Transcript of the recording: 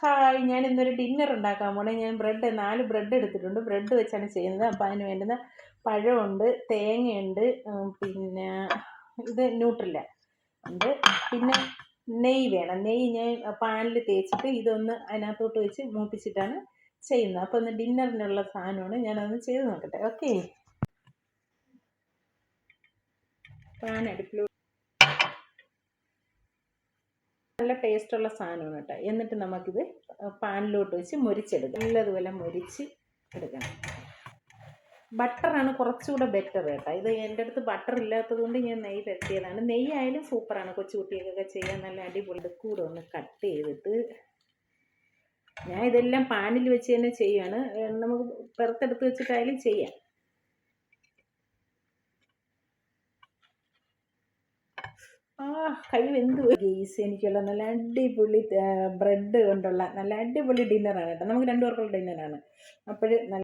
Hi, ഞാൻ ഇന്നൊരു dinner ഉണ്ടാക്കാൻ പോണേ. ഞാൻ 4 ബ്രെഡ് എടുത്തിട്ടുണ്ട്. ബ്രെഡ് വെച്ചാണ് ചെയ്യുന്നത്. അപ്പോൾ അതിന് വേണ്ടുന്ന പഴമുണ്ട്, തേങ്ങയുണ്ട്, പിന്നെ ഇത് ന്യൂട്രില്ല ഉണ്ട്, പിന്നെ നെയ്യ് വേണം. നെയ്യ് ഞാൻ പാനിൽ തേച്ചിട്ട് ഇതൊന്ന് അതിനകത്തോട്ട് വെച്ച് മൂപ്പിച്ചിട്ടാണ് ചെയ്യുന്നത്. അപ്പോൾ ഒന്ന് ഡിന്നറിനുള്ള സാധനമാണ്. ഞാനതൊന്ന് ചെയ്ത് നോക്കട്ടെ. ഓക്കെ, പാൻ അടുപ്പിൽ നല്ല ടേസ്റ്റുള്ള സാധനമാണ് കേട്ടോ. എന്നിട്ട് നമുക്കിത് പാനിലോട്ട് വെച്ച് മുരിച്ചെടുക്കാം. നല്ലതുപോലെ മുരിച്ച് എടുക്കണം. ബട്ടറാണ് കുറച്ചുകൂടെ ബെറ്റർ കേട്ടോ. ഇത് എൻ്റെ അടുത്ത് ബട്ടർ ഇല്ലാത്തത് കൊണ്ട് ഞാൻ നെയ്യ് പരത്തിയതാണ്. നെയ്യായാലും സൂപ്പറാണ്, കൊച്ചുകുട്ടികൾക്കൊക്കെ ചെയ്യാൻ നല്ല അടിപൊളി. കൂടെ ഒന്ന് കട്ട് ചെയ്തിട്ട് ഞാൻ ഇതെല്ലാം പാനിൽ വെച്ച് തന്നെ ചെയ്യുകയാണ്. നമുക്ക് പുറത്തെടുത്ത് വെച്ചിട്ടായാലും ചെയ്യാം. കൈ വെന്ത് ഗെയ്സ്, എനിക്കുള്ള നല്ല അടിപൊളി ബ്രെഡ് കൊണ്ടുള്ള നല്ല അടിപൊളി ഡിന്നറാണ് കേട്ടോ. നമുക്ക് 2 പേർക്കുള്ള ഡിന്നറാണ്. അപ്പോൾ നല്ല